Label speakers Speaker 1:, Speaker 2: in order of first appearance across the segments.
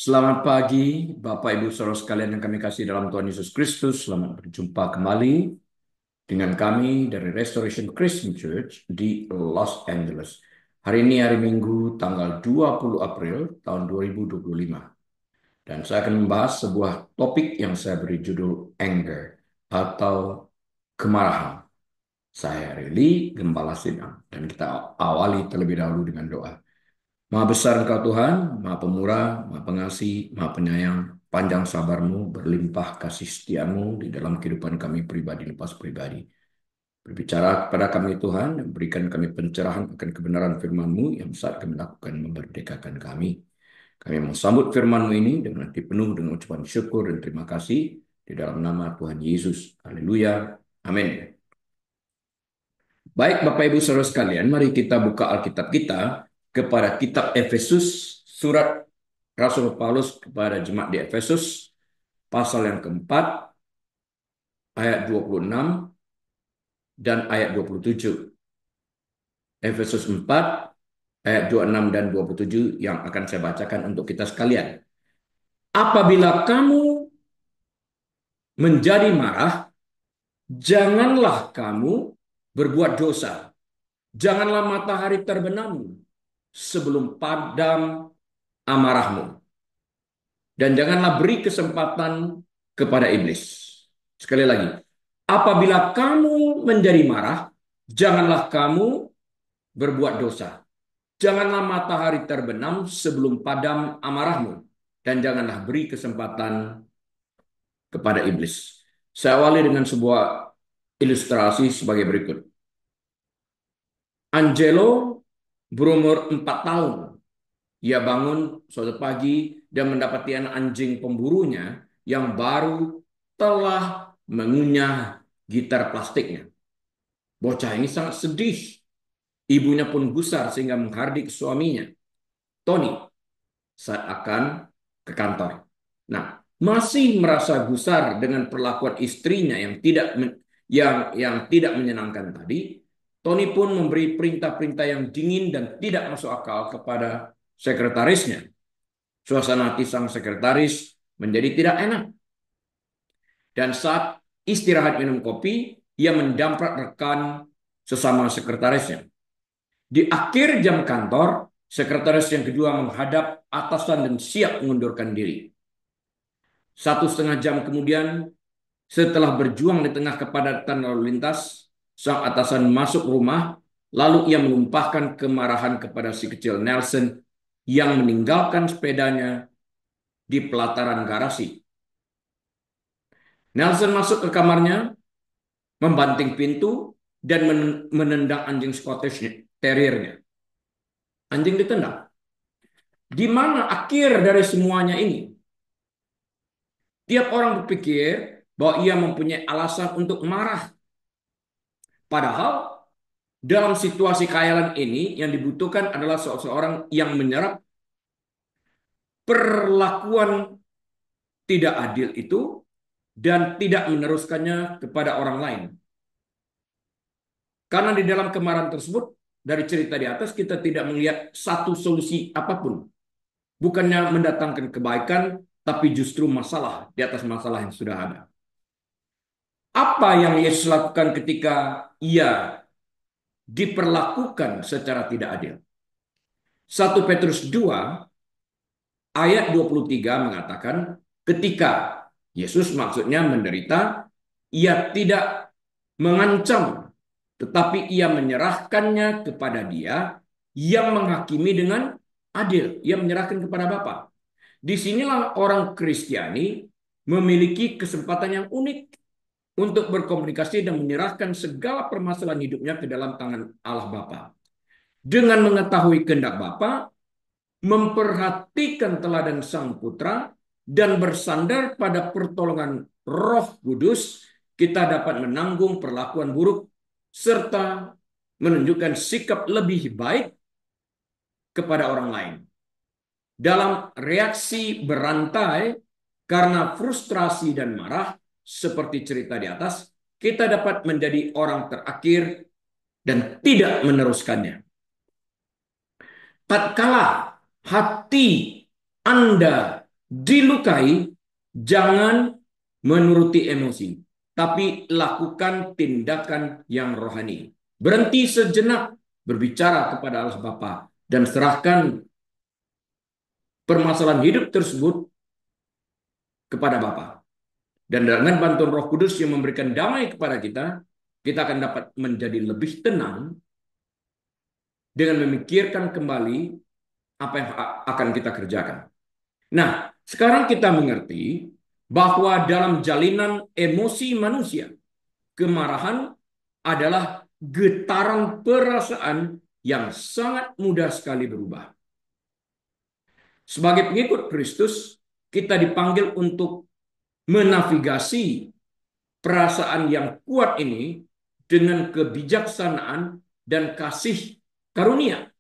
Speaker 1: Selamat pagi, Bapak Ibu Saudara sekalian yang kami kasih dalam Tuhan Yesus Kristus. Selamat berjumpa kembali dengan kami dari Restoration Christian Church di Los Angeles. Hari ini hari Minggu tanggal 20 April tahun 2025. Dan saya akan membahas sebuah topik yang saya beri judul anger atau kemarahan. Saya Rili Gembala Sidang dan kita awali terlebih dahulu dengan doa. Maha besar Engkau Tuhan, Maha Pemurah, Maha Pengasih, Maha Penyayang, panjang sabar-Mu, berlimpah kasih setia-Mu di dalam kehidupan kami pribadi lepas pribadi. Berbicara kepada kami Tuhan, dan berikan kami pencerahan akan kebenaran firman-Mu yang saat kami lakukan memerdekakan kami. Kami mau sambut firman-Mu ini dengan hati penuh dengan ucapan syukur dan terima kasih di dalam nama Tuhan Yesus. Haleluya. Amin. Baik Bapak Ibu Saudara sekalian, mari kita buka Alkitab kita kepada kitab Efesus, surat Rasul Paulus kepada jemaat di Efesus, pasal yang keempat, ayat 26 dan ayat 27. Efesus 4, ayat 26 dan 27 yang akan saya bacakan untuk kita sekalian. Apabila kamu menjadi marah, janganlah kamu berbuat dosa. Janganlah matahari terbenam sebelum padam amarahmu. Dan janganlah beri kesempatan kepada iblis. Sekali lagi, apabila kamu menjadi marah, janganlah kamu berbuat dosa. Janganlah matahari terbenam sebelum padam amarahmu. Dan janganlah beri kesempatan kepada iblis. Saya awali dengan sebuah ilustrasi sebagai berikut. Angelo berumur 4 tahun. Ia bangun suatu pagi dan mendapati anak anjing pemburunya yang baru telah mengunyah gitar plastiknya. Bocah ini sangat sedih. Ibunya pun gusar sehingga menghardik suaminya, Tony, saat akan ke kantor. Nah, masih merasa gusar dengan perlakuan istrinya yang tidak menyenangkan tadi, Tony pun memberi perintah-perintah yang dingin dan tidak masuk akal kepada sekretarisnya. Suasana hati sang sekretaris menjadi tidak enak. Dan saat istirahat minum kopi, ia mendamprat rekan sesama sekretarisnya. Di akhir jam kantor, sekretaris yang kedua menghadap atasan dan siap mengundurkan diri. 1,5 jam kemudian, setelah berjuang di tengah kepadatan lalu lintas, sang atasan masuk rumah, lalu ia menumpahkan kemarahan kepada si kecil Nelson yang meninggalkan sepedanya di pelataran garasi. Nelson masuk ke kamarnya, membanting pintu, dan menendang anjing Scottish Terriernya. Anjing ditendang. Di mana akhir dari semuanya ini? Tiap orang berpikir bahwa ia mempunyai alasan untuk marah. Padahal dalam situasi khayalan ini yang dibutuhkan adalah seseorang yang menyerap perlakuan tidak adil itu dan tidak meneruskannya kepada orang lain. Karena di dalam kemarahan tersebut, dari cerita di atas, kita tidak melihat satu solusi apapun. Bukannya mendatangkan kebaikan, tapi justru masalah di atas masalah yang sudah ada. Apa yang Yesus lakukan ketika ia diperlakukan secara tidak adil? 1 Petrus 2 ayat 23 mengatakan, ketika Yesus maksudnya menderita, ia tidak mengancam, tetapi ia menyerahkannya kepada Dia yang menghakimi dengan adil. Ia menyerahkan kepada Bapa. Disinilah orang Kristiani memiliki kesempatan yang unik untuk berkomunikasi dan menyerahkan segala permasalahan hidupnya ke dalam tangan Allah Bapa. Dengan mengetahui kehendak Bapa, memperhatikan teladan Sang Putra, dan bersandar pada pertolongan Roh Kudus, kita dapat menanggung perlakuan buruk serta menunjukkan sikap lebih baik kepada orang lain. Dalam reaksi berantai karena frustrasi dan marah, seperti cerita di atas, kita dapat menjadi orang terakhir dan tidak meneruskannya. Tatkala hati Anda Dilukai, jangan menuruti emosi, tapi lakukan tindakan yang rohani. Berhenti sejenak berbicara kepada Allah Bapa dan serahkan permasalahan hidup tersebut kepada Bapa. Dan dengan bantuan Roh Kudus yang memberikan damai kepada kita, kita akan dapat menjadi lebih tenang dengan memikirkan kembali apa yang akan kita kerjakan. Nah, sekarang kita mengerti bahwa dalam jalinan emosi manusia, kemarahan adalah getaran perasaan yang sangat mudah sekali berubah. Sebagai pengikut Kristus, kita dipanggil untuk menavigasi perasaan yang kuat ini dengan kebijaksanaan dan kasih karunia,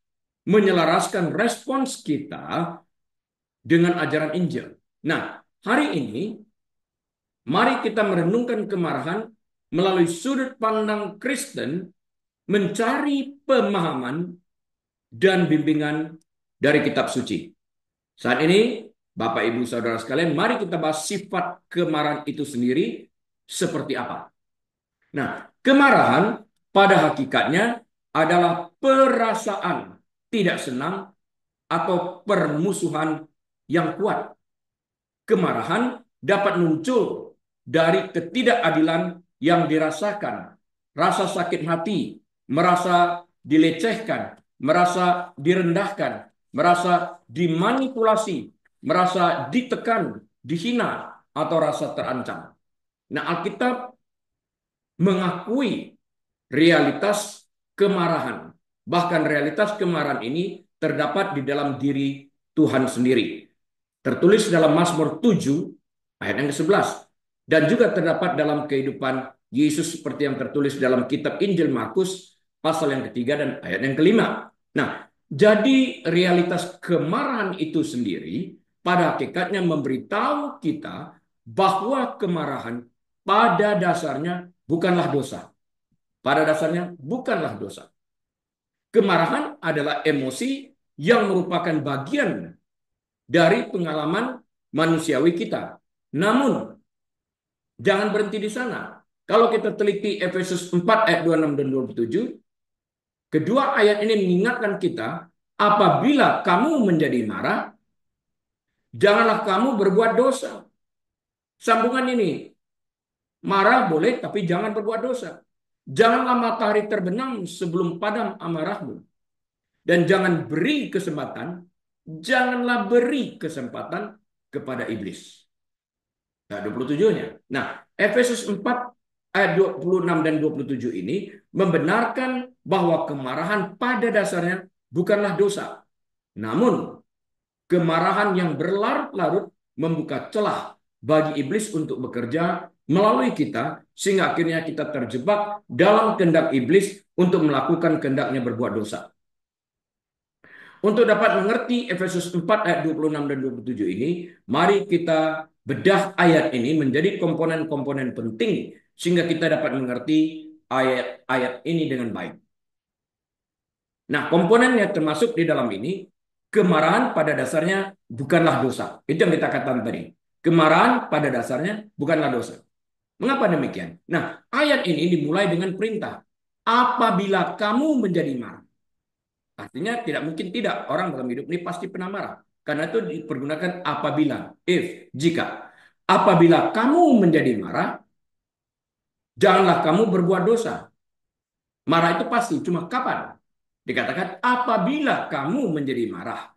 Speaker 1: menyelaraskan respons kita dengan ajaran Injil. Nah, hari ini mari kita merenungkan kemarahan melalui sudut pandang Kristen, mencari pemahaman dan bimbingan dari kitab suci. Saat ini, Bapak, Ibu, Saudara sekalian, mari kita bahas sifat kemarahan itu sendiri seperti apa. Nah, kemarahan pada hakikatnya adalah perasaan tidak senang atau permusuhan yang kuat. Kemarahan dapat muncul dari ketidakadilan yang dirasakan, rasa sakit hati, merasa dilecehkan, merasa direndahkan, merasa dimanipulasi, merasa ditekan, dihina, atau rasa terancam. Nah, Alkitab mengakui realitas kemarahan. Bahkan realitas kemarahan ini terdapat di dalam diri Tuhan sendiri. Tertulis dalam Mazmur 7 ayat yang ke-11. Dan juga terdapat dalam kehidupan Yesus seperti yang tertulis dalam kitab Injil Markus pasal yang ketiga dan ayat yang kelima. Nah, jadi realitas kemarahan itu sendiri pada hakikatnya memberitahu kita bahwa kemarahan pada dasarnya bukanlah dosa. Pada dasarnya bukanlah dosa. Kemarahan adalah emosi yang merupakan bagian dari pengalaman manusiawi kita. Namun, jangan berhenti di sana. Kalau kita teliti Efesus 4 ayat 26 dan 27, kedua ayat ini mengingatkan kita, apabila kamu menjadi marah, janganlah kamu berbuat dosa. Sambungan ini, marah boleh tapi jangan berbuat dosa. Janganlah matahari terbenam sebelum padam amarahmu. Dan janganlah beri kesempatan kepada iblis. Nah, 27-nya. Nah, Efesus 4 ayat 26 dan 27 ini membenarkan bahwa kemarahan pada dasarnya bukanlah dosa. Namun, kemarahan yang berlarut-larut membuka celah bagi iblis untuk bekerja melalui kita, sehingga akhirnya kita terjebak dalam kehendak iblis untuk melakukan kehendaknya berbuat dosa. Untuk dapat mengerti Efesus 4 ayat 26 dan 27 ini, mari kita bedah ayat ini menjadi komponen-komponen penting sehingga kita dapat mengerti ayat-ayat ini dengan baik. Nah, komponennya termasuk di dalam ini, kemarahan pada dasarnya bukanlah dosa. Itu yang kita katakan tadi. Kemarahan pada dasarnya bukanlah dosa. Mengapa demikian? Nah, ayat ini dimulai dengan perintah. Apabila kamu menjadi marah. Artinya tidak mungkin tidak. Orang dalam hidup ini pasti pernah marah. Karena itu dipergunakan apabila, if, jika. Apabila kamu menjadi marah, janganlah kamu berbuat dosa. Marah itu pasti, cuma kapan? Dikatakan apabila kamu menjadi marah,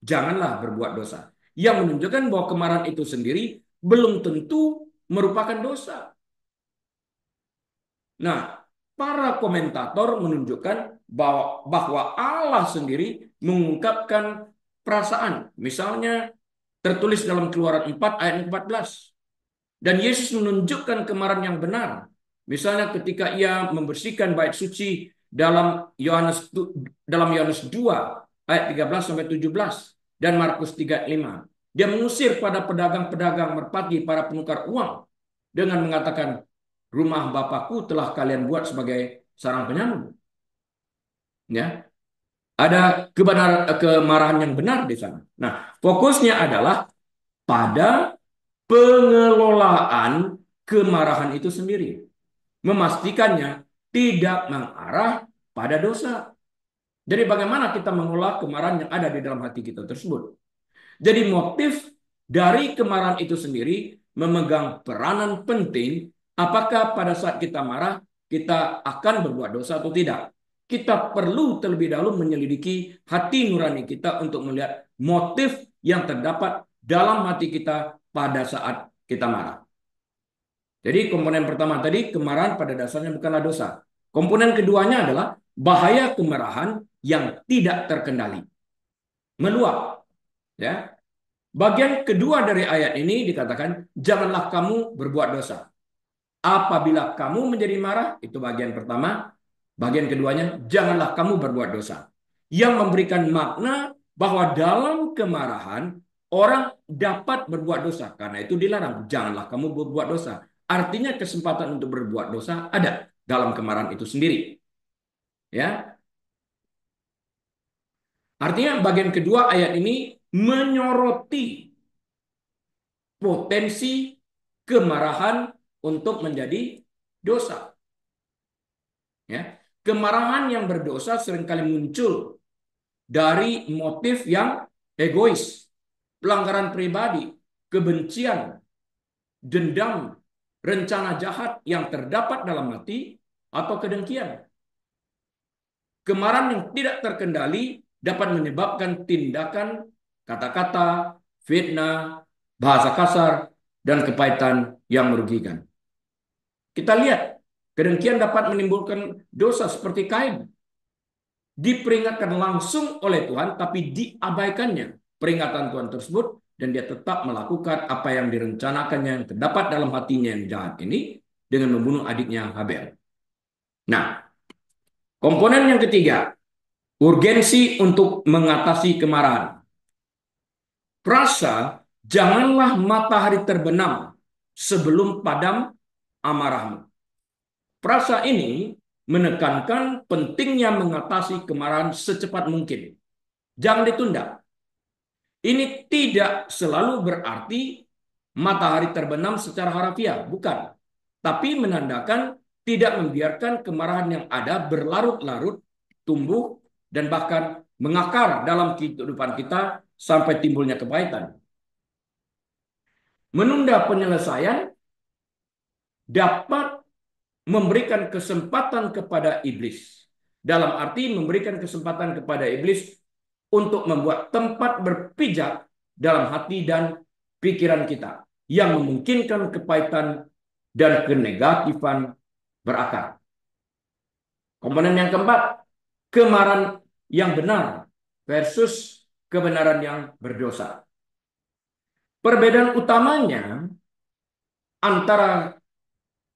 Speaker 1: janganlah berbuat dosa. Yang menunjukkan bahwa kemarahan itu sendiri belum tentu merupakan dosa. Nah, para komentator menunjukkan bahwa Allah sendiri mengungkapkan perasaan. Misalnya tertulis dalam Keluaran 4 ayat 14. Dan Yesus menunjukkan kemarahan yang benar. Misalnya ketika ia membersihkan bait suci dalam Yohanes 2 ayat 13 sampai 17 dan Markus 3 ayat 5. Dia mengusir pada pedagang-pedagang merpati, para penukar uang dengan mengatakan, rumah Bapakku telah kalian buat sebagai sarang penyamun. Ya, ada kemarahan yang benar di sana. Nah, fokusnya adalah pada pengelolaan kemarahan itu sendiri. Memastikannya tidak mengarah pada dosa. Jadi bagaimana kita mengolah kemarahan yang ada di dalam hati kita tersebut. Jadi motif dari kemarahan itu sendiri memegang peranan penting apakah pada saat kita marah kita akan berbuat dosa atau tidak. Kita perlu terlebih dahulu menyelidiki hati nurani kita untuk melihat motif yang terdapat dalam hati kita pada saat kita marah. Jadi komponen pertama tadi kemarahan pada dasarnya bukanlah dosa. Komponen keduanya adalah bahaya kemarahan yang tidak terkendali. Meluap. Ya. Bagian kedua dari ayat ini dikatakan, janganlah kamu berbuat dosa. Apabila kamu menjadi marah, itu bagian pertama. Bagian keduanya, janganlah kamu berbuat dosa. Yang memberikan makna bahwa dalam kemarahan, orang dapat berbuat dosa. Karena itu dilarang, janganlah kamu berbuat dosa. Artinya kesempatan untuk berbuat dosa ada dalam kemarahan itu sendiri. Ya, artinya bagian kedua ayat ini menyoroti potensi kemarahan untuk menjadi dosa. Ya, kemarahan yang berdosa seringkali muncul dari motif yang egois, pelanggaran pribadi, kebencian, dendam, rencana jahat yang terdapat dalam hati, atau kedengkian. Kemarahan yang tidak terkendali dapat menyebabkan tindakan, kata-kata, fitnah, bahasa kasar, dan kepahitan yang merugikan. Kita lihat, kedengkian dapat menimbulkan dosa seperti Kain. Diperingatkan langsung oleh Tuhan, tapi diabaikannya peringatan Tuhan tersebut, dan dia tetap melakukan apa yang direncanakannya yang terdapat dalam hatinya yang jahat ini dengan membunuh adiknya Habel. Nah, komponen yang ketiga, urgensi untuk mengatasi kemarahan. Perasa, janganlah matahari terbenam sebelum padam amarahmu. Perasa ini menekankan pentingnya mengatasi kemarahan secepat mungkin. Jangan ditunda. Ini tidak selalu berarti matahari terbenam secara harfiah, bukan. Tapi menandakan tidak membiarkan kemarahan yang ada berlarut-larut, tumbuh, dan bahkan mengakar dalam kehidupan kita sampai timbulnya kepahitan. Menunda penyelesaian dapat memberikan kesempatan kepada iblis. Dalam arti memberikan kesempatan kepada iblis untuk membuat tempat berpijak dalam hati dan pikiran kita yang memungkinkan kepahitan dan kenegatifan berakar. Komponen yang keempat, kemarahan yang benar versus kebenaran yang berdosa. Perbedaan utamanya antara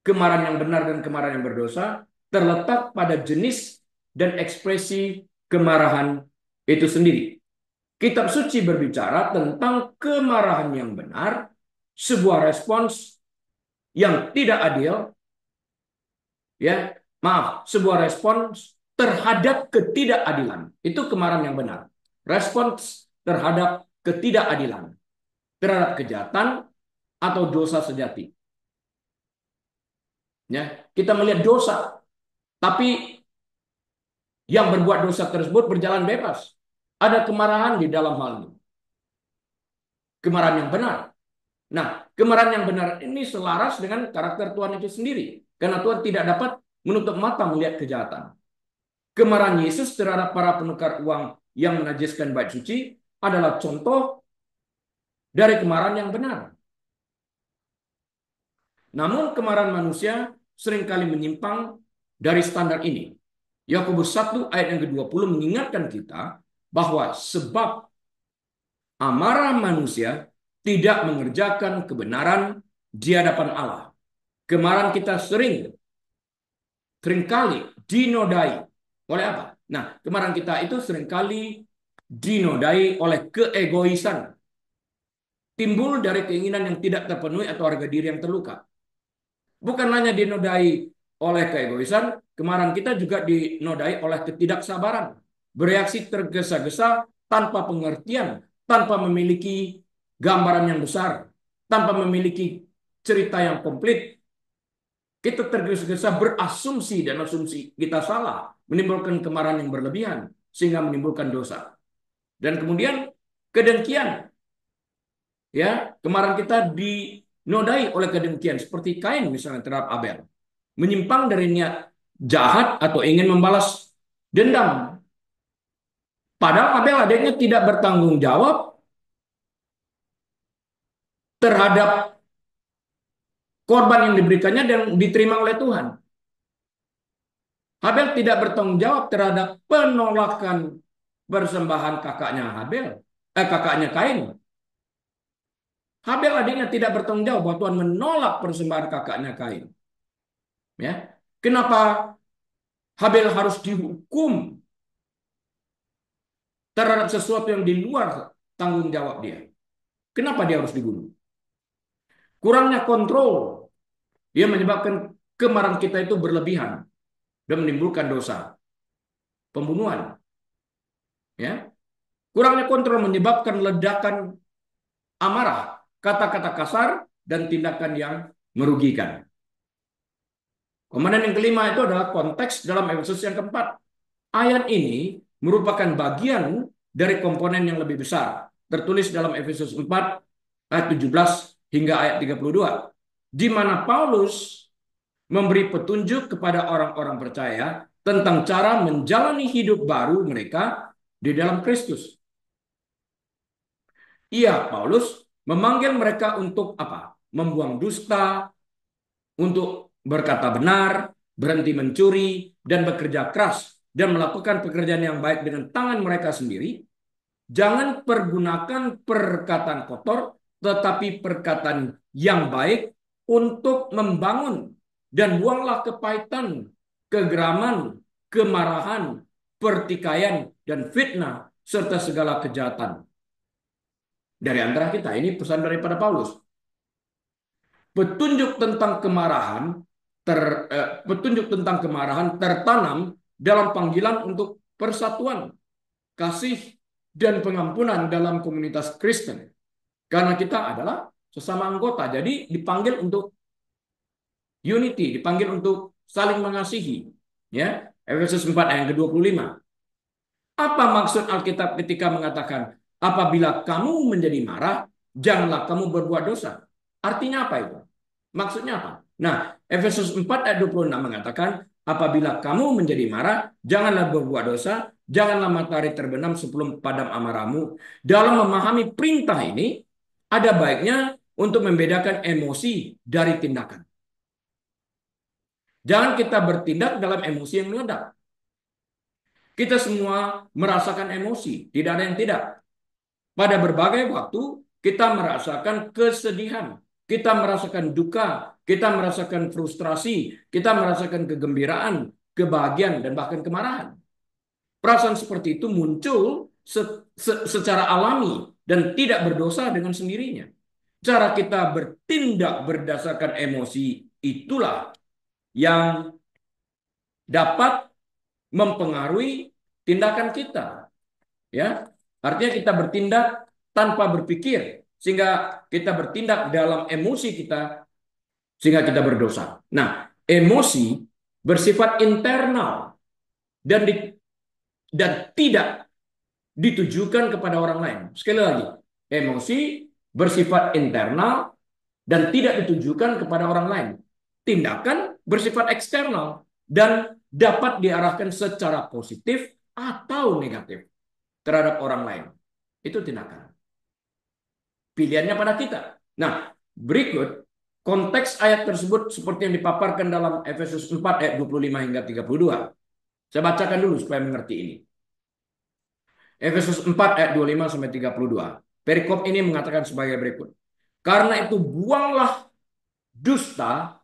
Speaker 1: kemarahan yang benar dan kemarahan yang berdosa terletak pada jenis dan ekspresi kemarahan itu sendiri. Kitab suci berbicara tentang kemarahan yang benar, sebuah respons yang tidak adil, ya, sebuah respons terhadap ketidakadilan. Itu kemarahan yang benar. Respons terhadap ketidakadilan, terhadap kejahatan atau dosa sejati. Ya, kita melihat dosa, tapi yang berbuat dosa tersebut berjalan bebas. Ada kemarahan di dalam hal ini. Kemarahan yang benar. Nah, kemarahan yang benar ini selaras dengan karakter Tuhan itu sendiri. Karena Tuhan tidak dapat menutup mata melihat kejahatan. Kemarahan Yesus terhadap para penukar uang yang menajiskan bait suci adalah contoh dari kemarahan yang benar. Namun kemarahan manusia seringkali menyimpang dari standar ini. Yakobus 1 ayat yang ke-20 mengingatkan kita bahwa sebab amarah manusia tidak mengerjakan kebenaran di hadapan Allah. Kemarahan kita seringkali dinodai oleh apa? Nah, kemarahan kita itu seringkali dinodai oleh keegoisan. Timbul dari keinginan yang tidak terpenuhi atau harga diri yang terluka. Bukan hanya dinodai oleh keegoisan, kemarahan kita juga dinodai oleh ketidaksabaran. Bereaksi tergesa-gesa tanpa pengertian, tanpa memiliki gambaran yang besar, tanpa memiliki cerita yang komplit, kita tergesa-gesa berasumsi dan asumsi kita salah, menimbulkan kemarahan yang berlebihan, sehingga menimbulkan dosa. Dan kemudian kedengkian, ya, kemarahan kita dinodai oleh kedengkian, seperti Kain misalnya terhadap Abel, menyimpang dari niat jahat atau ingin membalas dendam. Padahal Abel adanya tidak bertanggung jawab terhadap korban yang diberikannya dan diterima oleh Tuhan. Habel tidak bertanggung jawab terhadap penolakan persembahan kakaknya Kain. Habel adiknya tidak bertanggung jawab bahwa Tuhan menolak persembahan kakaknya Kain. Ya, kenapa Habel harus dihukum terhadap sesuatu yang di luar tanggung jawab dia? Kenapa dia harus dibunuh? Kurangnya kontrol, dia menyebabkan kemarahan kita itu berlebihan dan menimbulkan dosa pembunuhan. Ya, kurangnya kontrol menyebabkan ledakan amarah, kata-kata kasar, dan tindakan yang merugikan. Kemudian yang kelima itu adalah konteks dalam Efesus yang keempat. Ayat ini merupakan bagian dari komponen yang lebih besar, tertulis dalam Efesus 4 ayat 17 hingga ayat 32, di mana Paulus memberi petunjuk kepada orang-orang percaya tentang cara menjalani hidup baru mereka di dalam Kristus. Ia, Paulus, memanggil mereka untuk apa? Membuang dusta, untuk berkata benar, berhenti mencuri, dan bekerja keras, dan melakukan pekerjaan yang baik dengan tangan mereka sendiri. Jangan pergunakan perkataan kotor, tetapi perkataan yang baik untuk membangun. Dan buanglah kepahitan, kegeraman, kemarahan, pertikaian, dan fitnah, serta segala kejahatan dari antara kita. Ini pesan daripada Paulus. Petunjuk tentang kemarahan tertanam dalam panggilan untuk persatuan, kasih, dan pengampunan dalam komunitas Kristen. Karena kita adalah sesama anggota, jadi dipanggil untuk unity, dipanggil untuk saling mengasihi. Ya, Efesus 4 ayat ke-25. Apa maksud Alkitab ketika mengatakan, apabila kamu menjadi marah, janganlah kamu berbuat dosa? Artinya apa itu? Maksudnya apa? Nah, Efesus 4 ayat 26 mengatakan, apabila kamu menjadi marah, janganlah berbuat dosa, janganlah matahari terbenam sebelum padam amarahmu. Dalam memahami perintah ini, ada baiknya untuk membedakan emosi dari tindakan. Jangan kita bertindak dalam emosi yang meledak. Kita semua merasakan emosi, tidak ada yang tidak. Pada berbagai waktu, kita merasakan kesedihan, kita merasakan duka, kita merasakan frustrasi, kita merasakan kegembiraan, kebahagiaan, dan bahkan kemarahan. Perasaan seperti itu muncul secara alami dan tidak berdosa dengan sendirinya. Cara kita bertindak berdasarkan emosi itulah yang dapat mempengaruhi tindakan kita. Ya, artinya kita bertindak tanpa berpikir, sehingga kita bertindak dalam emosi kita, sehingga kita berdosa. Nah, emosi bersifat internal dan tidak ditujukan kepada orang lain. Sekali lagi, emosi bersifat internal dan tidak ditujukan kepada orang lain. Tindakan bersifat eksternal dan dapat diarahkan secara positif atau negatif terhadap orang lain. Itu tindakan. Pilihannya pada kita. Nah, berikut konteks ayat tersebut seperti yang dipaparkan dalam Efesus 4 ayat 25 hingga 32. Saya bacakan dulu supaya mengerti ini. Efesus 4 ayat 25 sampai 32. Perikop ini mengatakan sebagai berikut. Karena itu buanglah dusta,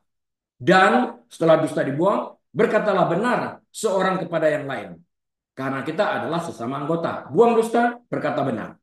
Speaker 1: dan setelah dusta dibuang, berkatalah benar seorang kepada yang lain. Karena kita adalah sesama anggota. Buang dusta, berkata benar.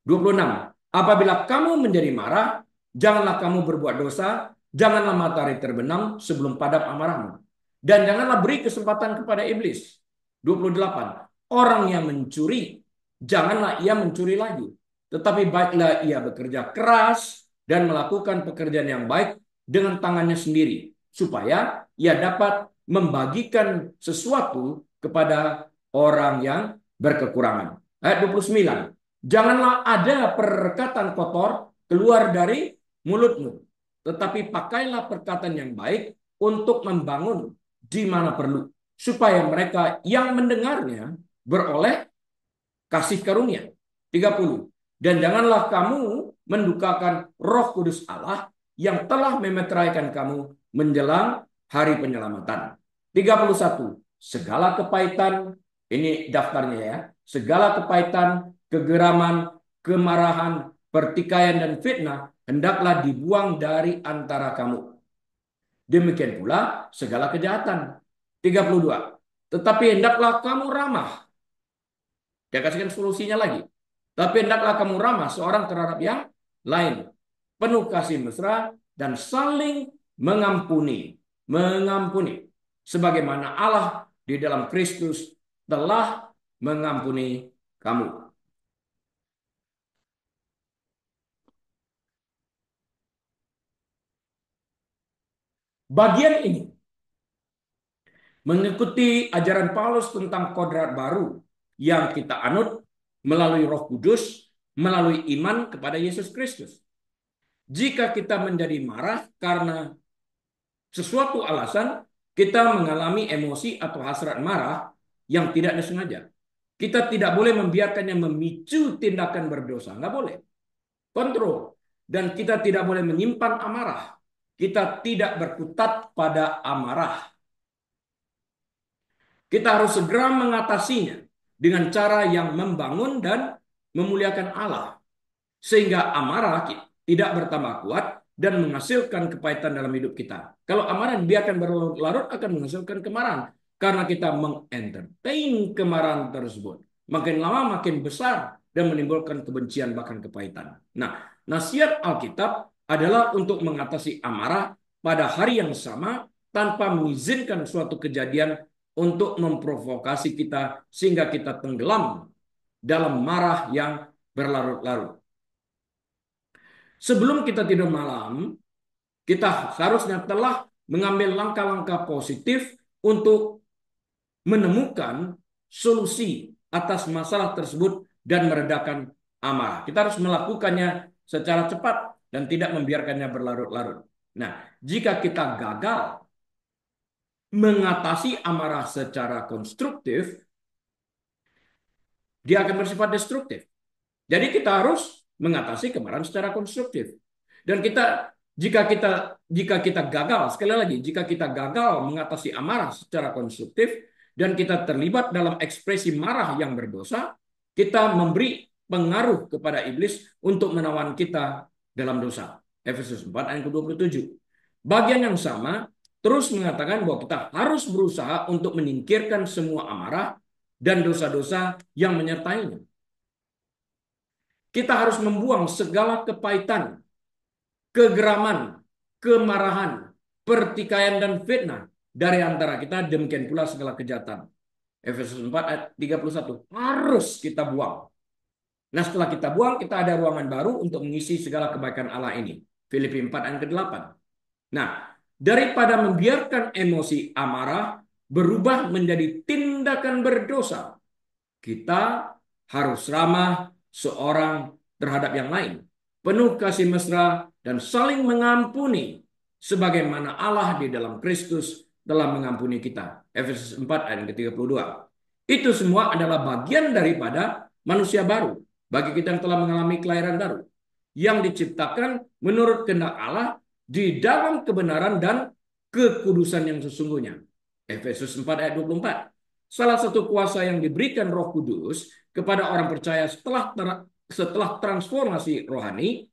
Speaker 1: 26. Apabila kamu menjadi marah, janganlah kamu berbuat dosa, janganlah matahari terbenam sebelum padam amarahmu. Dan janganlah beri kesempatan kepada iblis. 28. Orang yang mencuri, janganlah ia mencuri lagi. tetapi baiklah ia bekerja keras dan melakukan pekerjaan yang baik dengan tangannya sendiri, supaya ia dapat membagikan sesuatu kepada orang yang berkekurangan. Ayat 29. Janganlah ada perkataan kotor keluar dari mulutmu, tetapi pakailah perkataan yang baik untuk membangun di mana perlu, supaya mereka yang mendengarnya beroleh kasih karunia. 30. Dan janganlah kamu mendukakan Roh Kudus Allah yang telah memeteraikan kamu menjelang hari penyelamatan. 31. Segala kepahitan, ini daftarnya ya, segala kepahitan, kegeraman, kemarahan, pertikaian, dan fitnah hendaklah dibuang dari antara kamu. Demikian pula segala kejahatan. 32. Tetapi hendaklah kamu ramah. Dia kasihkan solusinya lagi. Tapi hendaklah kamu ramah seorang terhadap yang lain. Penuh kasih mesra dan saling mengampuni. Mengampuni. Sebagaimana Allah di dalam Kristus telah mengampuni kamu. Bagian ini mengikuti ajaran Paulus tentang kodrat baru yang kita anut melalui Roh Kudus, melalui iman kepada Yesus Kristus. Jika kita menjadi marah karena sesuatu alasan, kita mengalami emosi atau hasrat marah yang tidak disengaja. Kita tidak boleh membiarkannya memicu tindakan berdosa. Nggak boleh. Kontrol. Dan kita tidak boleh menyimpan amarah. Kita tidak berkutat pada amarah. Kita harus segera mengatasinya dengan cara yang membangun dan memuliakan Allah. Sehingga amarah tidak bertambah kuat dan menghasilkan kepahitan dalam hidup kita. Kalau amarah dibiarkan berlarut-larut akan menghasilkan kemarahan. Karena kita mengentertain kemarahan tersebut. Makin lama makin besar dan menimbulkan kebencian bahkan kepahitan. Nah, nasihat Alkitab adalah untuk mengatasi amarah pada hari yang sama tanpa mengizinkan suatu kejadian untuk memprovokasi kita sehingga kita tenggelam dalam marah yang berlarut-larut. Sebelum kita tidur malam, kita seharusnya telah mengambil langkah-langkah positif untuk menemukan solusi atas masalah tersebut dan meredakan amarah. Kita harus melakukannya secara cepat dan tidak membiarkannya berlarut-larut. Nah, jika kita gagal mengatasi amarah secara konstruktif, dia akan bersifat destruktif. Jadi kita harus mengatasi kemarahan secara konstruktif. Dan jika kita gagal, sekali lagi, jika kita gagal mengatasi amarah secara konstruktif dan kita terlibat dalam ekspresi marah yang berdosa, kita memberi pengaruh kepada iblis untuk menawan kita dalam dosa. Efesus 4 ayat ke-27. Bagian yang sama terus mengatakan bahwa kita harus berusaha untuk menyingkirkan semua amarah dan dosa-dosa yang menyertainya. Kita harus membuang segala kepahitan, kegeraman, kemarahan, pertikaian, dan fitnah dari antara kita, demikian pula segala kejahatan. Efesus 4 ayat 31. Harus kita buang. Nah, setelah kita buang, kita ada ruangan baru untuk mengisi segala kebaikan Allah ini. Filipi 4 ayat ke-8. Nah, daripada membiarkan emosi amarah berubah menjadi tindakan berdosa, kita harus ramah seorang terhadap yang lain, penuh kasih mesra dan saling mengampuni sebagaimana Allah di dalam Kristus telah mengampuni kita. Efesus 4 ayat ke-32. Itu semua adalah bagian daripada manusia baru bagi kita yang telah mengalami kelahiran baru yang diciptakan menurut kehendak Allah di dalam kebenaran dan kekudusan yang sesungguhnya. Efesus 4 ayat 24. Salah satu kuasa yang diberikan Roh Kudus kepada orang percaya setelah transformasi rohani,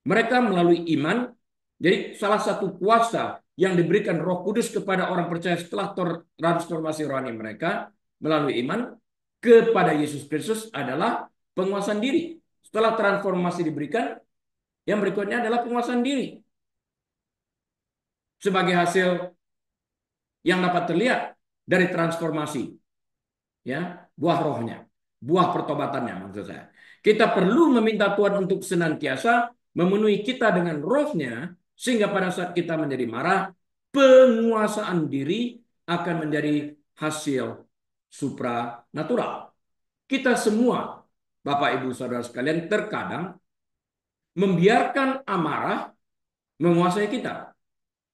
Speaker 1: mereka melalui iman. Jadi salah satu kuasa yang diberikan Roh Kudus kepada orang percaya setelah transformasi rohani mereka melalui iman kepada Yesus Kristus adalah penguasaan diri. Setelah transformasi diberikan, yang berikutnya adalah penguasaan diri. Sebagai hasil yang dapat terlihat dari transformasi, ya, buah rohnya, buah pertobatannya maksud saya. Kita perlu meminta Tuhan untuk senantiasa memenuhi kita dengan roh-Nya, sehingga pada saat kita menjadi marah, penguasaan diri akan menjadi hasil supranatural. Kita semua, Bapak Ibu Saudara sekalian, terkadang membiarkan amarah menguasai kita.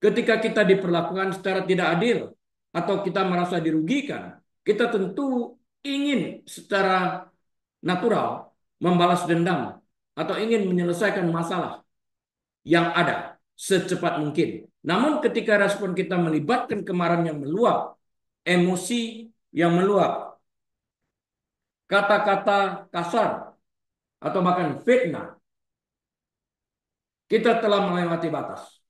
Speaker 1: Ketika kita diperlakukan secara tidak adil atau kita merasa dirugikan, kita tentu ingin secara natural membalas dendam atau ingin menyelesaikan masalah yang ada secepat mungkin. Namun ketika respon kita melibatkan kemarahan yang meluap, emosi yang meluap, kata-kata kasar, atau bahkan fitnah, kita telah melewati batas.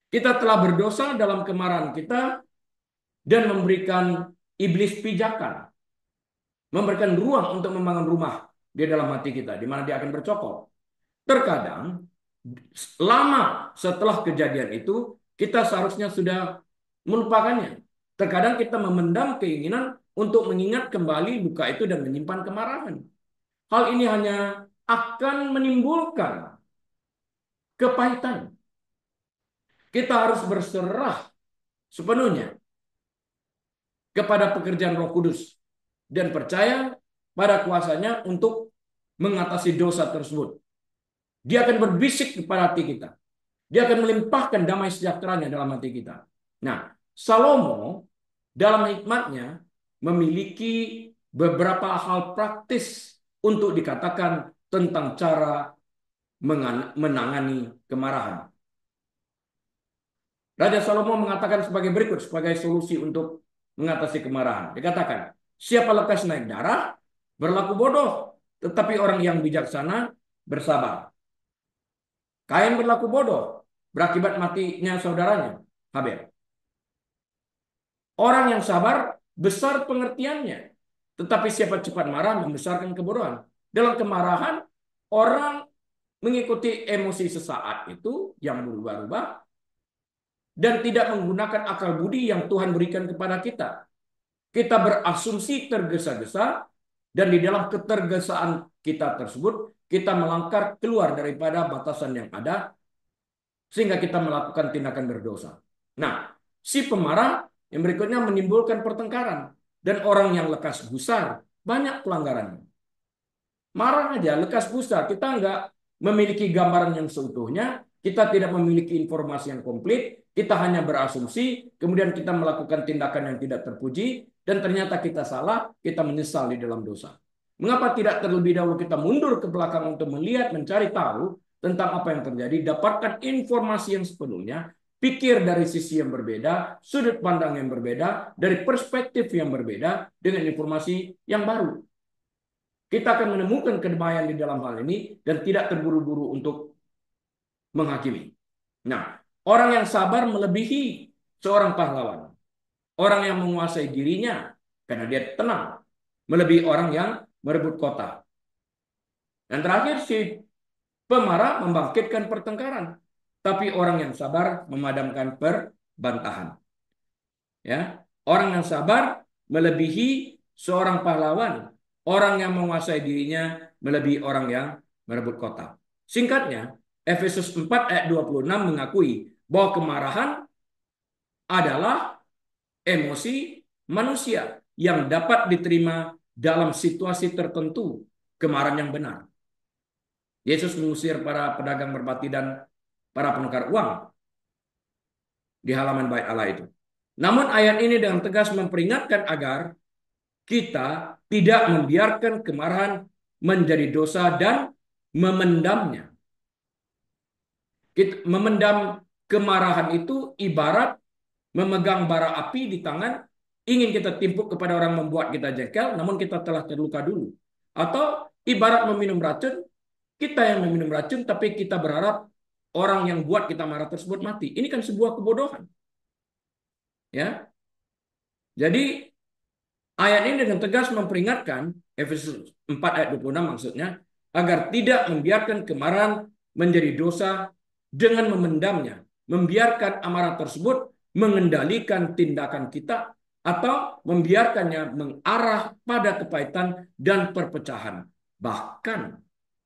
Speaker 1: Kita telah berdosa dalam kemarahan kita dan memberikan iblis pijakan, memberikan ruang untuk membangun rumah di dalam hati kita, di mana dia akan bercokol. Terkadang, lama setelah kejadian itu, kita seharusnya sudah melupakannya. Terkadang kita memendam keinginan untuk mengingat kembali luka itu dan menyimpan kemarahan. Hal ini hanya akan menimbulkan kepahitan. Kita harus berserah sepenuhnya kepada pekerjaan Roh Kudus dan percaya pada kuasanya untuk mengatasi dosa tersebut. Dia akan berbisik kepada hati kita. Dia akan melimpahkan damai sejahteranya dalam hati kita. Nah, Salomo dalam hikmatnya memiliki beberapa hal praktis untuk dikatakan tentang cara menangani kemarahan. Raja Salomo mengatakan sebagai berikut, sebagai solusi untuk mengatasi kemarahan. Dikatakan, siapa lekas naik darah, berlaku bodoh, tetapi orang yang bijaksana bersabar. Kain berlaku bodoh, berakibat matinya saudaranya, Habel. Orang yang sabar, besar pengertiannya. Tetapi siapa cepat marah, membesarkan kebodohan. Dalam kemarahan, orang mengikuti emosi sesaat itu yang berubah-ubah, dan tidak menggunakan akal budi yang Tuhan berikan kepada kita. Kita berasumsi tergesa-gesa, dan di dalam ketergesaan kita tersebut, kita melangkah keluar daripada batasan yang ada, sehingga kita melakukan tindakan berdosa. Nah, si pemarah yang berikutnya menimbulkan pertengkaran, dan orang yang lekas gusar, banyak pelanggarannya. Marah aja, lekas gusar, kita nggak memiliki gambaran yang seutuhnya, kita tidak memiliki informasi yang komplit, kita hanya berasumsi, kemudian kita melakukan tindakan yang tidak terpuji, dan ternyata kita salah, kita menyesal di dalam dosa. Mengapa tidak terlebih dahulu kita mundur ke belakang untuk melihat, mencari tahu tentang apa yang terjadi, dapatkan informasi yang sepenuhnya, pikir dari sisi yang berbeda, sudut pandang yang berbeda, dari perspektif yang berbeda, dengan informasi yang baru. Kita akan menemukan kedamaian di dalam hal ini, dan tidak terburu-buru untuk menghakimi. Nah, orang yang sabar melebihi seorang pahlawan. Orang yang menguasai dirinya karena dia tenang, melebihi orang yang merebut kota. Dan terakhir, si pemarah membangkitkan pertengkaran, tapi orang yang sabar memadamkan perbantahan. Ya, orang yang sabar melebihi seorang pahlawan. Orang yang menguasai dirinya melebihi orang yang merebut kota. Singkatnya, Efesus 4 ayat 26 mengakui bahwa kemarahan adalah emosi manusia yang dapat diterima dalam situasi tertentu, kemarahan yang benar. Yesus mengusir para pedagang berbati dan para penukar uang di halaman bait Allah itu. Namun ayat ini dengan tegas memperingatkan agar kita tidak membiarkan kemarahan menjadi dosa dan memendamnya. Memendam kemarahan itu ibarat memegang bara api di tangan, ingin kita timpuk kepada orang membuat kita jengkel, namun kita telah terluka dulu. Atau ibarat meminum racun, kita yang meminum racun, tapi kita berharap orang yang buat kita marah tersebut mati. Ini kan sebuah kebodohan. Ya, jadi ayat ini dengan tegas memperingatkan, Efesus 4 ayat 26 maksudnya, agar tidak membiarkan kemarahan menjadi dosa dengan memendamnya, membiarkan amarah tersebut mengendalikan tindakan kita, atau membiarkannya mengarah pada kepahitan dan perpecahan. Bahkan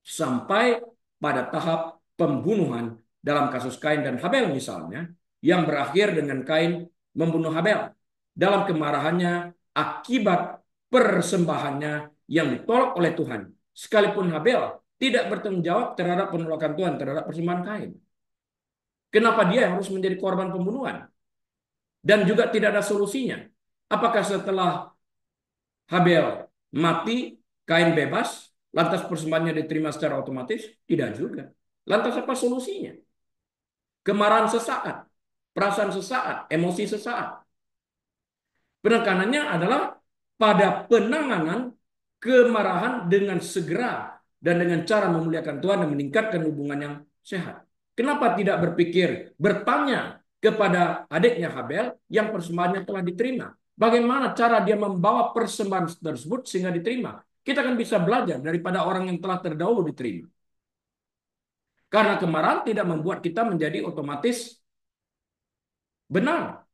Speaker 1: sampai pada tahap pembunuhan dalam kasus Kain dan Habel misalnya, yang berakhir dengan Kain membunuh Habel dalam kemarahannya akibat persembahannya yang ditolak oleh Tuhan. Sekalipun Habel tidak bertanggung jawab terhadap penolakan Tuhan terhadap persembahan Kain. Kenapa dia harus menjadi korban pembunuhan? Dan juga tidak ada solusinya. Apakah setelah Habel mati, Kain bebas, lantas persembahannya diterima secara otomatis? Tidak juga. Lantas apa solusinya? Kemarahan sesaat, perasaan sesaat, emosi sesaat. Penekanannya adalah pada penanganan kemarahan dengan segera dan dengan cara memuliakan Tuhan dan meningkatkan hubungan yang sehat. Kenapa tidak berpikir, bertanya kepada adiknya Habel yang persembahannya telah diterima? Bagaimana cara dia membawa persembahan tersebut sehingga diterima? Kita kan bisa belajar daripada orang yang telah terdahulu diterima. Karena kemarahan tidak membuat kita menjadi otomatis benar.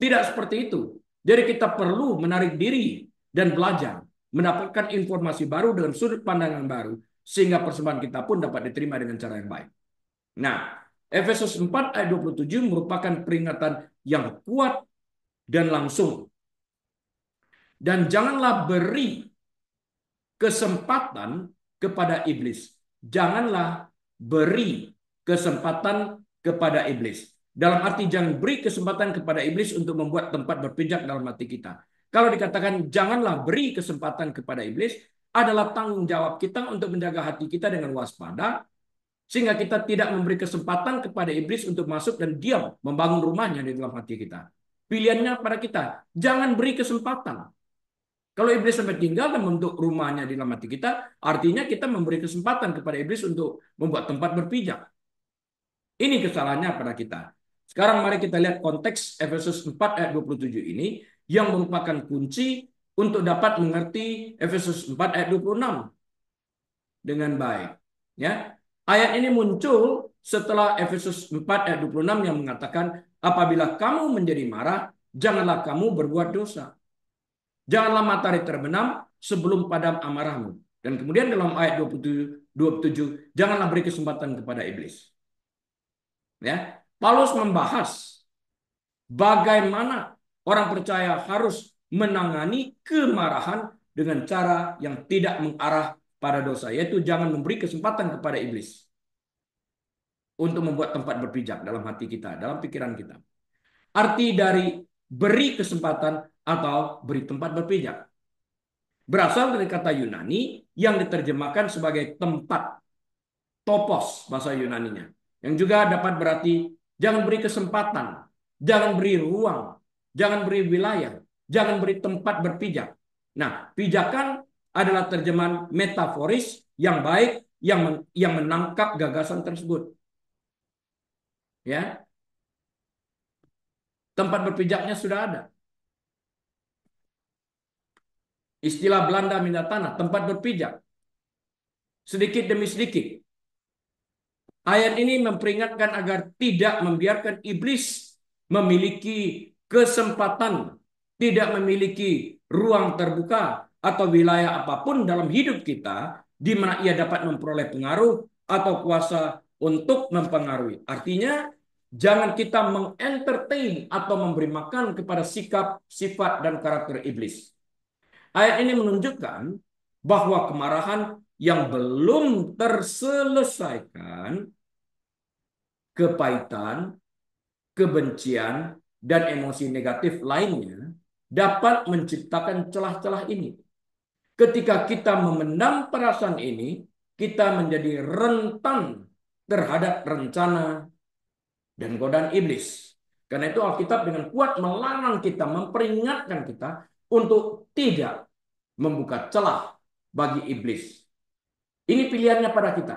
Speaker 1: Tidak seperti itu. Jadi kita perlu menarik diri dan belajar, mendapatkan informasi baru dengan sudut pandang yang baru, sehingga persembahan kita pun dapat diterima dengan cara yang baik. Nah, Efesus 4 ayat 27 merupakan peringatan yang kuat dan langsung. Dan janganlah beri kesempatan kepada iblis. Janganlah beri kesempatan kepada iblis. Dalam arti jangan beri kesempatan kepada iblis untuk membuat tempat berpijak dalam hati kita. Kalau dikatakan janganlah beri kesempatan kepada iblis, adalah tanggung jawab kita untuk menjaga hati kita dengan waspada, sehingga kita tidak memberi kesempatan kepada iblis untuk masuk dan diam membangun rumahnya di dalam hati kita. Pilihannya pada kita, jangan beri kesempatan. Kalau iblis sampai tinggal dan membentuk rumahnya di dalam hati kita, artinya kita memberi kesempatan kepada iblis untuk membuat tempat berpijak. Ini kesalahannya pada kita. Sekarang mari kita lihat konteks Efesus 4 ayat 27 ini yang merupakan kunci untuk dapat mengerti Efesus 4 ayat 26 dengan baik. Ya. Ayat ini muncul setelah Efesus 4 ayat 26 yang mengatakan, apabila kamu menjadi marah, janganlah kamu berbuat dosa. Janganlah matahari terbenam sebelum padam amarahmu. Dan kemudian dalam ayat 27, janganlah beri kesempatan kepada iblis. Ya, Paulus membahas bagaimana orang percaya harus menangani kemarahan dengan cara yang tidak mengarah pada dosa, yaitu jangan memberi kesempatan kepada iblis untuk membuat tempat berpijak dalam hati kita, dalam pikiran kita. Arti dari beri kesempatan atau beri tempat berpijak berasal dari kata Yunani yang diterjemahkan sebagai tempat, topos bahasa Yunaninya, yang juga dapat berarti jangan beri kesempatan, jangan beri ruang, jangan beri wilayah, jangan beri tempat berpijak. Nah, pijakan adalah terjemahan metaforis yang baik yang menangkap gagasan tersebut. Ya, tempat berpijaknya sudah ada. Istilah Belanda minta tanah, tempat berpijak. Sedikit demi sedikit. Ayat ini memperingatkan agar tidak membiarkan iblis memiliki kesempatan, tidak memiliki ruang terbuka atau wilayah apapun dalam hidup kita di mana ia dapat memperoleh pengaruh atau kuasa untuk mempengaruhi. Artinya, jangan kita mengentertain atau memberi makan kepada sikap, sifat, dan karakter iblis. Ayat ini menunjukkan bahwa kemarahan yang belum terselesaikan, kepahitan, kebencian, dan emosi negatif lainnya dapat menciptakan celah-celah ini. Ketika kita memendam perasaan ini, kita menjadi rentan terhadap rencana dan godaan iblis. Karena itu Alkitab dengan kuat melarang kita, memperingatkan kita untuk tidak membuka celah bagi iblis. Ini pilihannya pada kita.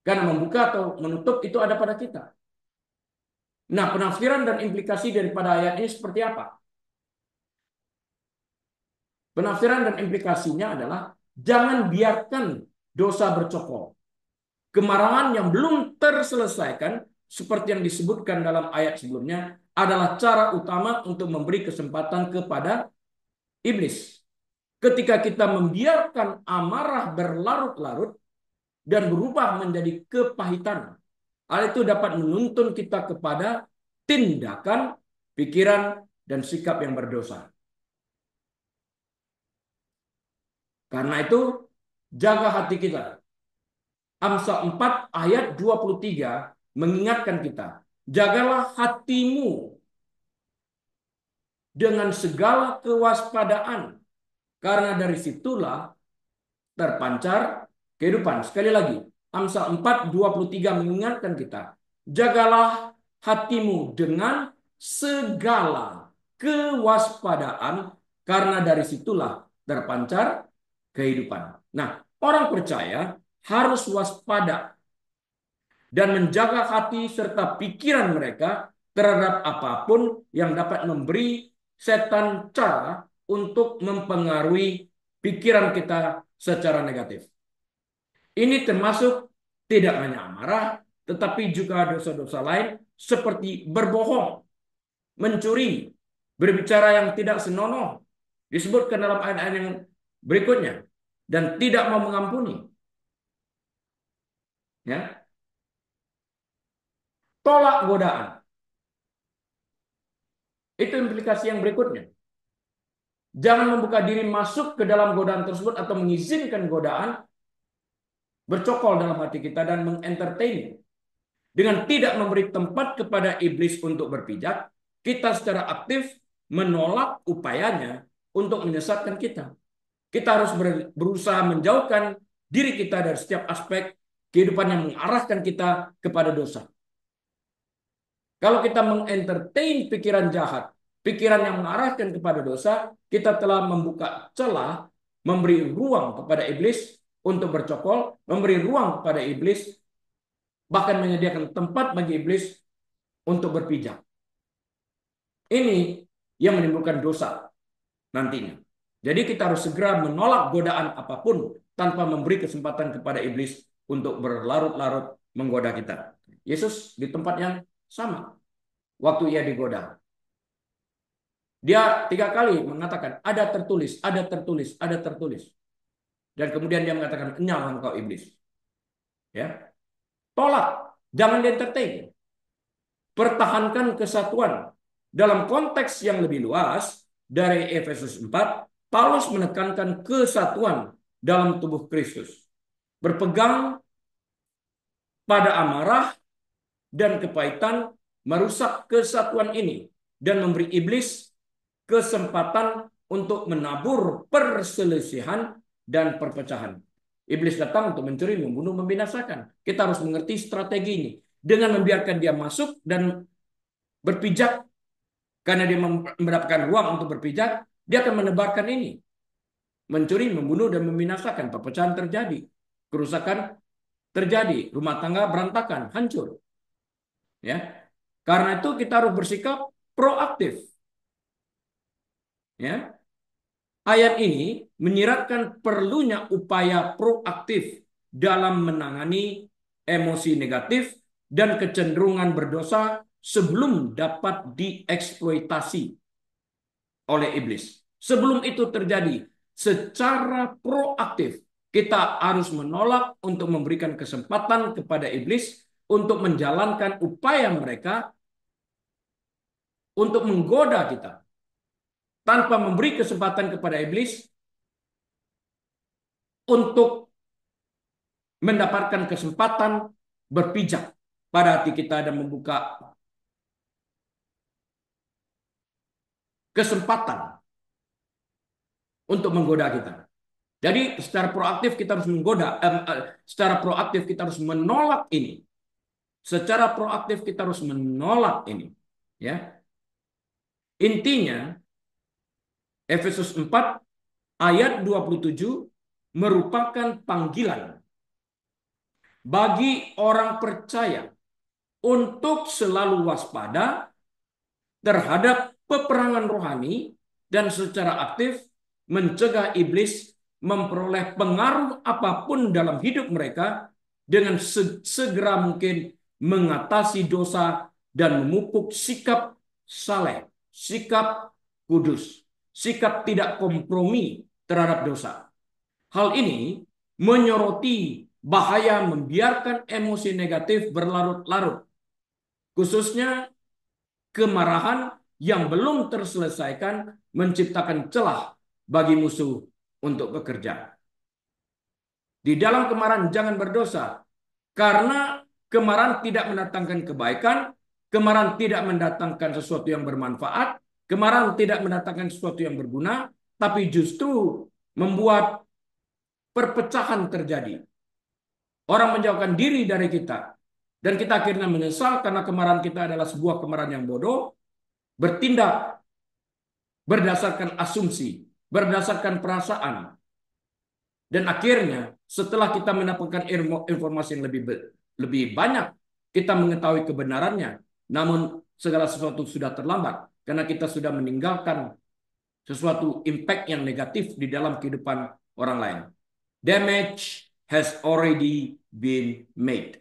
Speaker 1: Karena membuka atau menutup itu ada pada kita. Nah, penafsiran dan implikasi daripada ayat ini seperti apa? Penafsiran dan implikasinya adalah jangan biarkan dosa bercokol. Kemarahan yang belum terselesaikan seperti yang disebutkan dalam ayat sebelumnya adalah cara utama untuk memberi kesempatan kepada iblis. Ketika kita membiarkan amarah berlarut-larut, dan berubah menjadi kepahitan. Hal itu dapat menuntun kita kepada tindakan, pikiran, dan sikap yang berdosa. Karena itu, jaga hati kita. Amsal 4 ayat 23 mengingatkan kita, jagalah hatimu dengan segala kewaspadaan, karena dari situlah terpancar kehidupan. Sekali lagi, Amsal 4:23 mengingatkan kita, jagalah hatimu dengan segala kewaspadaan, karena dari situlah terpancar kehidupan. Nah, orang percaya harus waspada dan menjaga hati serta pikiran mereka terhadap apapun yang dapat memberi setan cara untuk mempengaruhi pikiran kita secara negatif. Ini termasuk tidak hanya amarah, tetapi juga dosa-dosa lain seperti berbohong, mencuri, berbicara yang tidak senonoh, disebutkan dalam ayat-ayat yang berikutnya, dan tidak mau mengampuni. Ya, tolak godaan. Itu implikasi yang berikutnya. Jangan membuka diri masuk ke dalam godaan tersebut atau mengizinkan godaan bercokol dalam hati kita dan mengentertain. Dengan tidak memberi tempat kepada iblis untuk berpijak, kita secara aktif menolak upayanya untuk menyesatkan kita. Kita harus berusaha menjauhkan diri kita dari setiap aspek kehidupan yang mengarahkan kita kepada dosa. Kalau kita mengentertain pikiran jahat, pikiran yang mengarahkan kepada dosa, kita telah membuka celah, memberi ruang kepada iblis untuk bercokol, memberi ruang kepada iblis, bahkan menyediakan tempat bagi iblis untuk berpijak. Ini yang menimbulkan dosa nantinya. Jadi kita harus segera menolak godaan apapun tanpa memberi kesempatan kepada iblis untuk berlarut-larut menggoda kita. Yesus di tempat yang sama waktu ia digoda. Dia 3 kali mengatakan, ada tertulis, ada tertulis, ada tertulis. Dan kemudian dia mengatakan, enyah engkau iblis. Ya, tolak, jangan di-entertain. Pertahankan kesatuan. Dalam konteks yang lebih luas, dari Efesus 4, Paulus menekankan kesatuan dalam tubuh Kristus. Berpegang pada amarah dan kepahitan merusak kesatuan ini dan memberi iblis kesempatan untuk menabur perselisihan dan perpecahan. Iblis datang untuk mencuri, membunuh, membinasakan. Kita harus mengerti strategi ini. Dengan membiarkan dia masuk dan berpijak, karena dia mendapatkan ruang untuk berpijak, dia akan menebarkan ini. Mencuri, membunuh, dan membinasakan. Perpecahan terjadi. Kerusakan terjadi. Rumah tangga berantakan, hancur. Ya, karena itu kita harus bersikap proaktif. Ya, ayat ini menyiratkan perlunya upaya proaktif dalam menangani emosi negatif dan kecenderungan berdosa sebelum dapat dieksploitasi oleh iblis. Sebelum itu terjadi, secara proaktif kita harus menolak untuk memberikan kesempatan kepada iblis untuk menjalankan upaya mereka untuk menggoda kita, tanpa memberi kesempatan kepada iblis untuk mendapatkan kesempatan berpijak pada hati kita dan membuka kesempatan untuk menggoda kita. Jadi secara proaktif kita harus menggoda, secara proaktif kita harus menolak ini. Secara proaktif kita harus menolak ini. Ya. Intinya, Efesus 4 ayat 27 merupakan panggilan bagi orang percaya untuk selalu waspada terhadap peperangan rohani dan secara aktif mencegah iblis memperoleh pengaruh apapun dalam hidup mereka dengan segera mungkin mengatasi dosa dan memupuk sikap saleh, sikap kudus, sikap tidak kompromi terhadap dosa. Hal ini menyoroti bahaya membiarkan emosi negatif berlarut-larut, khususnya kemarahan yang belum terselesaikan menciptakan celah bagi musuh untuk bekerja. Di dalam kemarahan jangan berdosa, karena kemarahan tidak mendatangkan kebaikan, kemarahan tidak mendatangkan sesuatu yang bermanfaat, kemarahan tidak mendatangkan sesuatu yang berguna, tapi justru membuat perpecahan terjadi. Orang menjauhkan diri dari kita. Dan kita akhirnya menyesal karena kemarahan kita adalah sebuah kemarahan yang bodoh, bertindak berdasarkan asumsi, berdasarkan perasaan. Dan akhirnya setelah kita mendapatkan informasi yang lebih banyak, kita mengetahui kebenarannya. Namun segala sesuatu sudah terlambat karena kita sudah meninggalkan sesuatu impact yang negatif di dalam kehidupan orang lain. Damage has already been made.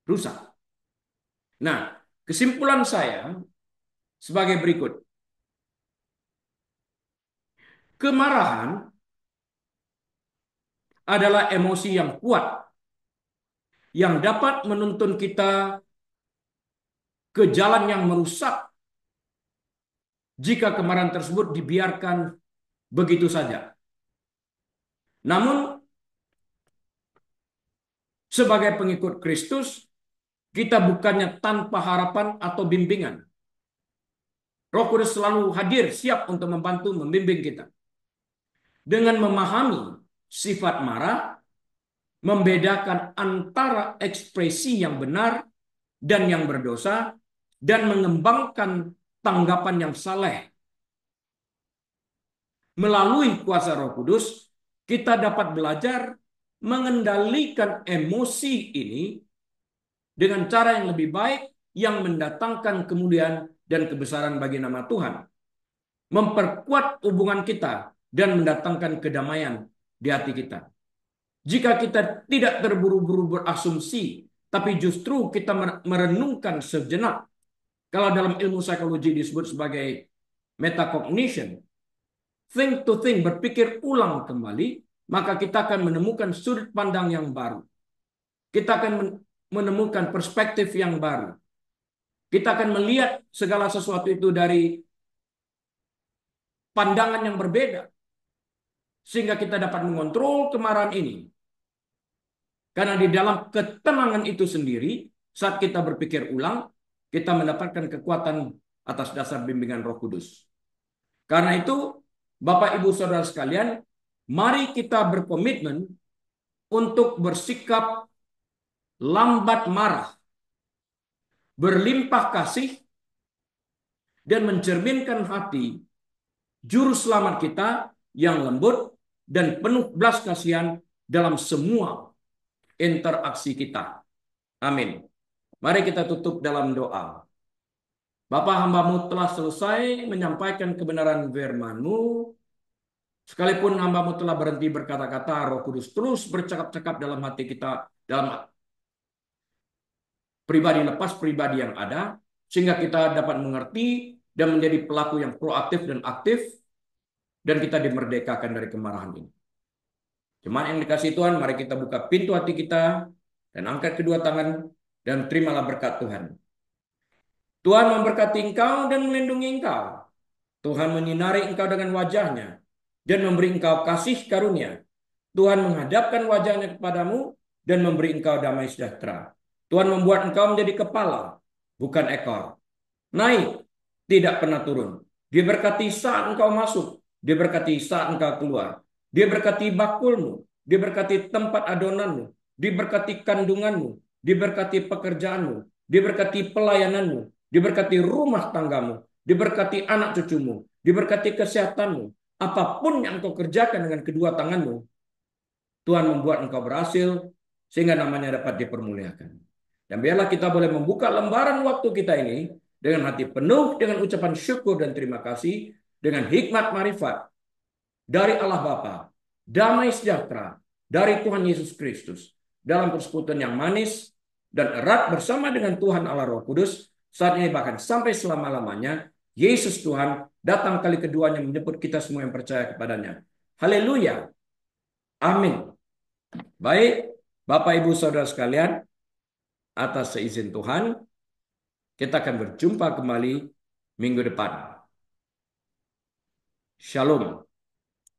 Speaker 1: Rusak. Nah, kesimpulan saya sebagai berikut. Kemarahan adalah emosi yang kuat yang dapat menuntun kita ke jalan yang merusak jika kemarahan tersebut dibiarkan begitu saja. Namun, sebagai pengikut Kristus, kita bukannya tanpa harapan atau bimbingan. Roh Kudus selalu hadir, siap untuk membantu, membimbing kita. Dengan memahami sifat marah, membedakan antara ekspresi yang benar dan yang berdosa, dan mengembangkan tanggapan yang saleh. Melalui kuasa Roh Kudus, kita dapat belajar mengendalikan emosi ini dengan cara yang lebih baik yang mendatangkan kemuliaan dan kebesaran bagi nama Tuhan. Memperkuat hubungan kita dan mendatangkan kedamaian di hati kita. Jika kita tidak terburu-buru berasumsi, tapi justru kita merenungkan sejenak. Kalau dalam ilmu psikologi disebut sebagai metacognition, think to think, berpikir ulang kembali, maka kita akan menemukan sudut pandang yang baru. Kita akan menemukan perspektif yang baru. Kita akan melihat segala sesuatu itu dari pandangan yang berbeda. Sehingga kita dapat mengontrol kemarahan ini. Karena di dalam ketenangan itu sendiri, saat kita berpikir ulang, kita mendapatkan kekuatan atas dasar bimbingan Roh Kudus. Karena itu, Bapak Ibu Saudara sekalian, mari kita berkomitmen untuk bersikap lambat marah, berlimpah kasih, dan mencerminkan hati juru selamat kita yang lembut dan penuh belas kasihan dalam semua interaksi kita. Amin. Mari kita tutup dalam doa. Bapa, hamba-Mu telah selesai menyampaikan kebenaran firman-Mu. Sekalipun hamba-Mu telah berhenti berkata-kata, Roh Kudus terus bercakap-cakap dalam hati kita, dalam pribadi lepas pribadi yang ada, sehingga kita dapat mengerti dan menjadi pelaku yang proaktif dan aktif, dan kita dimerdekakan dari kemarahan ini. Jemaat yang dikasihi Tuhan, mari kita buka pintu hati kita dan angkat kedua tangan dan terimalah berkat Tuhan. Tuhan memberkati engkau dan melindungi engkau. Tuhan menyinari engkau dengan wajahnya dan memberi engkau kasih karunia. Tuhan menghadapkan wajahnya kepadamu dan memberi engkau damai sejahtera. Tuhan membuat engkau menjadi kepala, bukan ekor. Naik, tidak pernah turun. Diberkati saat engkau masuk, diberkati saat engkau keluar. Diberkati bakulmu, diberkati tempat adonanmu, diberkati kandunganmu, diberkati pekerjaanmu, diberkati pelayananmu, diberkati rumah tanggamu, diberkati anak cucumu, diberkati kesehatanmu. Apapun yang engkau kerjakan dengan kedua tanganmu, Tuhan membuat engkau berhasil sehingga namanya dapat dipermuliakan. Dan biarlah kita boleh membuka lembaran waktu kita ini dengan hati penuh dengan ucapan syukur dan terima kasih, dengan hikmat marifat dari Allah Bapa, damai sejahtera dari Tuhan Yesus Kristus, dalam persekutuan yang manis dan erat bersama dengan Tuhan Allah Roh Kudus, saat ini bahkan sampai selama-lamanya. Yesus Tuhan datang kali keduanya menjemput kita semua yang percaya kepadanya. Haleluya. Amin. Baik, Bapak, Ibu, Saudara sekalian, atas seizin Tuhan, kita akan berjumpa kembali minggu depan. Shalom.